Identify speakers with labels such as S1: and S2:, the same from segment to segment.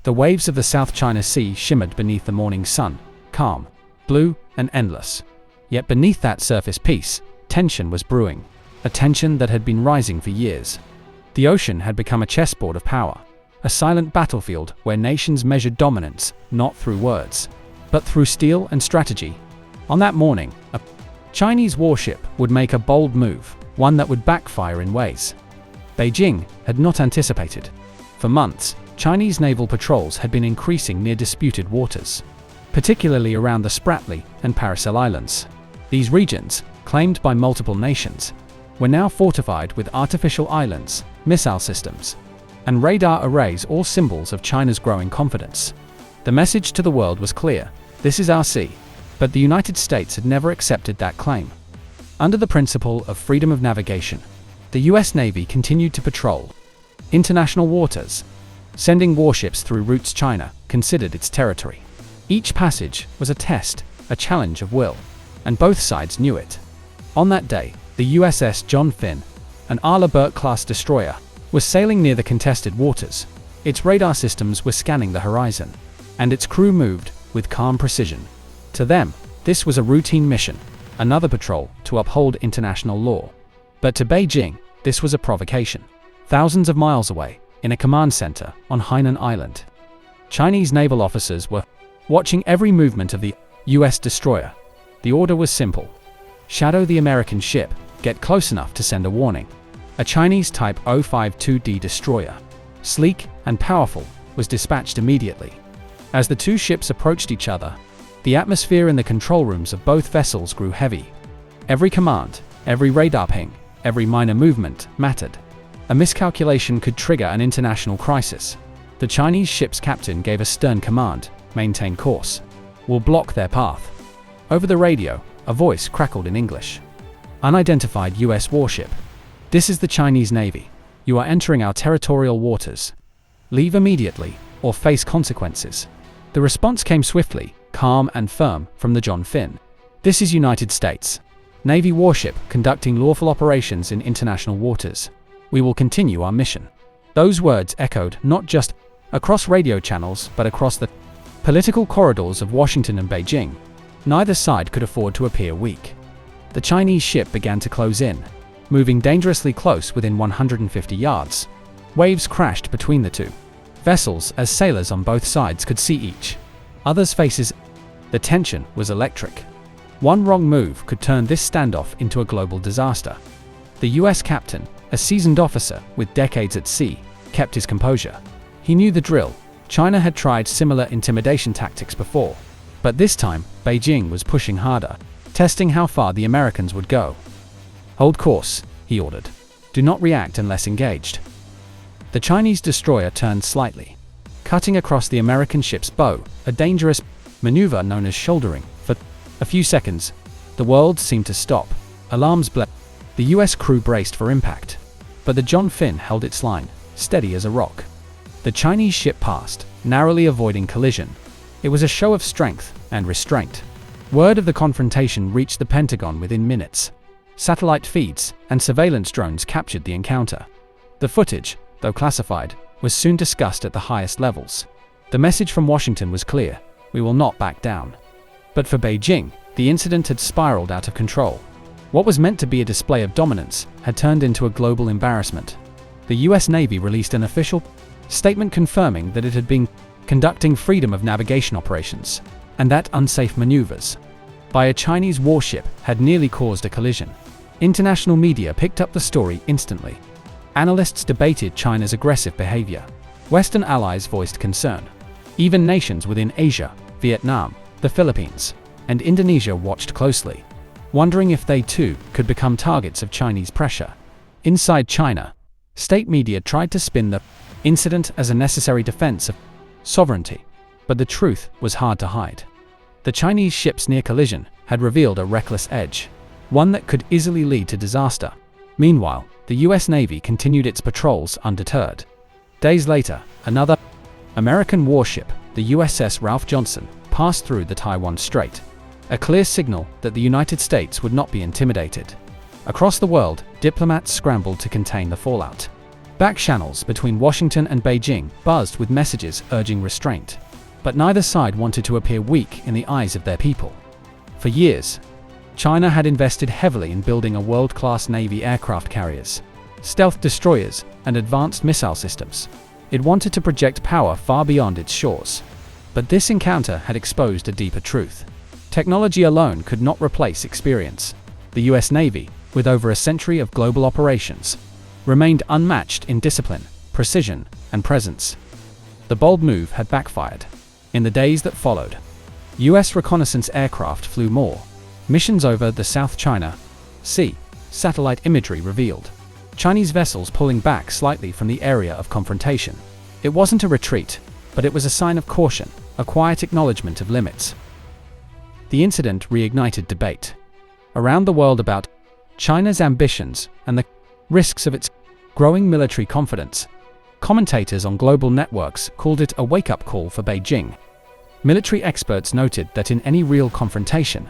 S1: The waves of the South China Sea shimmered beneath the morning sun, calm, blue, and endless. Yet beneath that surface peace, tension was brewing, a tension that had been rising for years. The ocean had become a chessboard of power, a silent battlefield where nations measured dominance not through words, but through steel and strategy. On that morning, a Chinese warship would make a bold move, one that would backfire in ways Beijing had not anticipated. For months, Chinese naval patrols had been increasing near disputed waters, particularly around the Spratly and Paracel Islands. These regions, claimed by multiple nations, were now fortified with artificial islands, missile systems, and radar arrays, all symbols of China's growing confidence. The message to the world was clear: this is our sea. But the United States had never accepted that claim. Under the principle of freedom of navigation, the US Navy continued to patrol international waters, sending warships through routes China considered its territory. Each passage was a test, a challenge of will, and both sides knew it. On that day, the USS John Finn, an Arleigh Burke-class destroyer, was sailing near the contested waters. Its radar systems were scanning the horizon, and its crew moved with calm precision. To them, this was a routine mission, another patrol to uphold international law. But to Beijing, this was a provocation. Thousands of miles away, in a command center on Hainan Island, Chinese naval officers were watching every movement of the US destroyer. The order was simple: shadow the American ship, get close enough to send a warning. A Chinese Type 052D destroyer, sleek and powerful, was dispatched immediately. As the two ships approached each other, the atmosphere in the control rooms of both vessels grew heavy. Every command, every radar ping, every minor movement mattered. A miscalculation could trigger an international crisis. The Chinese ship's captain gave a stern command: maintain course. We'll block their path. Over the radio, a voice crackled in English. Unidentified US warship. This is the Chinese Navy. You are entering our territorial waters. Leave immediately, or face consequences. The response came swiftly, calm and firm, from the John Finn. This is United States Navy warship conducting lawful operations in international waters. We will continue our mission. Those words echoed not just across radio channels but across the political corridors of Washington and Beijing. Neither side could afford to appear weak. The Chinese ship began to close in, moving dangerously close within 150 yards. Waves crashed between the two vessels as sailors on both sides could see each other's faces. The tension was electric. One wrong move could turn this standoff into a global disaster. The US captain, a seasoned officer with decades at sea, kept his composure. He knew the drill. China had tried similar intimidation tactics before, but this time, Beijing was pushing harder, testing how far the Americans would go. Hold course, he ordered. Do not react unless engaged. The Chinese destroyer turned slightly, cutting across the American ship's bow, a dangerous maneuver known as shouldering. For a few seconds, the world seemed to stop. Alarms blazed. The US crew braced for impact, but the John Finn held its line, steady as a rock. The Chinese ship passed, narrowly avoiding collision. It was a show of strength and restraint. Word of the confrontation reached the Pentagon within minutes. Satellite feeds and surveillance drones captured the encounter. The footage, though classified, was soon discussed at the highest levels. The message from Washington was clear: we will not back down. But for Beijing, the incident had spiraled out of control. What was meant to be a display of dominance had turned into a global embarrassment. The US Navy released an official statement confirming that it had been conducting freedom of navigation operations, and that unsafe maneuvers by a Chinese warship had nearly caused a collision. International media picked up the story instantly. Analysts debated China's aggressive behavior. Western allies voiced concern. Even nations within Asia, Vietnam, the Philippines, and Indonesia watched closely, wondering if they too could become targets of Chinese pressure. Inside China, state media tried to spin the incident as a necessary defense of sovereignty, but the truth was hard to hide. The Chinese ship's near collision had revealed a reckless edge, one that could easily lead to disaster. Meanwhile, the US Navy continued its patrols undeterred. Days later, another American warship, the USS Ralph Johnson, passed through the Taiwan Strait, a clear signal that the United States would not be intimidated. Across the world, diplomats scrambled to contain the fallout. Back channels between Washington and Beijing buzzed with messages urging restraint. But neither side wanted to appear weak in the eyes of their people. For years, China had invested heavily in building a world-class Navy aircraft carriers, stealth destroyers, and advanced missile systems. It wanted to project power far beyond its shores. But this encounter had exposed a deeper truth. Technology alone could not replace experience. The US Navy, with over a century of global operations, remained unmatched in discipline, precision, and presence. The bold move had backfired. In the days that followed, US reconnaissance aircraft flew more. Missions over the South China Sea, satellite imagery revealed Chinese vessels pulling back slightly from the area of confrontation. It wasn't a retreat, but it was a sign of caution, a quiet acknowledgement of limits. The incident reignited debate around the world about China's ambitions and the risks of its growing military confidence. Commentators on global networks called it a wake-up call for Beijing. Military experts noted that in any real confrontation,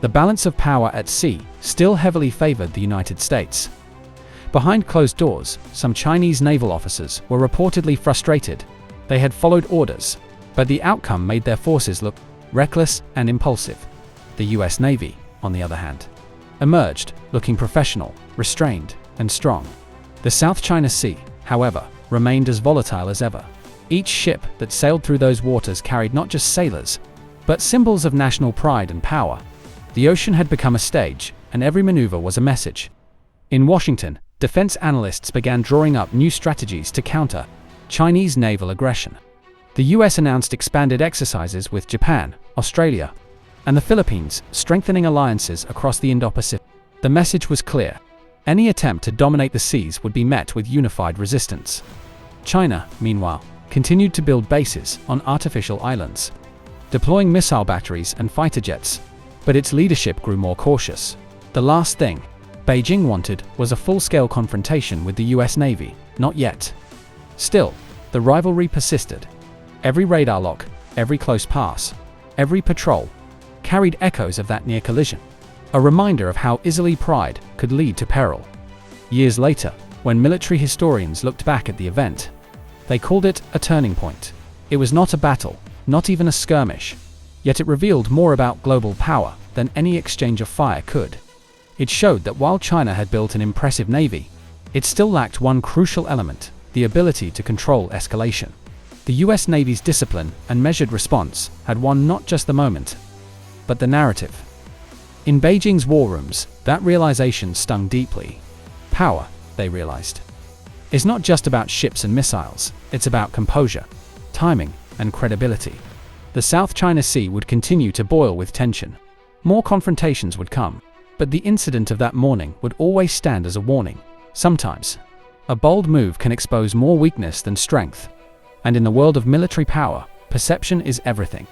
S1: the balance of power at sea still heavily favored the United States. Behind closed doors, some Chinese naval officers were reportedly frustrated. They had followed orders, but the outcome made their forces look reckless and impulsive. The US Navy, on the other hand, emerged looking professional, restrained, and strong. The South China Sea, however, remained as volatile as ever. Each ship that sailed through those waters carried not just sailors, but symbols of national pride and power. The ocean had become a stage, and every maneuver was a message. In Washington, defense analysts began drawing up new strategies to counter Chinese naval aggression. The US announced expanded exercises with Japan, Australia, and the Philippines, strengthening alliances across the Indo-Pacific. The message was clear. Any attempt to dominate the seas would be met with unified resistance. China, meanwhile, continued to build bases on artificial islands, deploying missile batteries and fighter jets, but its leadership grew more cautious. The last thing Beijing wanted was a full-scale confrontation with the US Navy, not yet. Still, the rivalry persisted. Every radar lock, every close pass, every patrol carried echoes of that near collision, a reminder of how easily pride could lead to peril. Years later, when military historians looked back at the event, they called it a turning point. It was not a battle, not even a skirmish, yet it revealed more about global power than any exchange of fire could. It showed that while China had built an impressive navy, it still lacked one crucial element: the ability to control escalation. The US Navy's discipline and measured response had won not just the moment, but the narrative. In Beijing's war rooms, that realization stung deeply. Power, they realized, is not just about ships and missiles, it's about composure, timing, and credibility. The South China Sea would continue to boil with tension. More confrontations would come, but the incident of that morning would always stand as a warning. Sometimes, a bold move can expose more weakness than strength. And in the world of military power, perception is everything.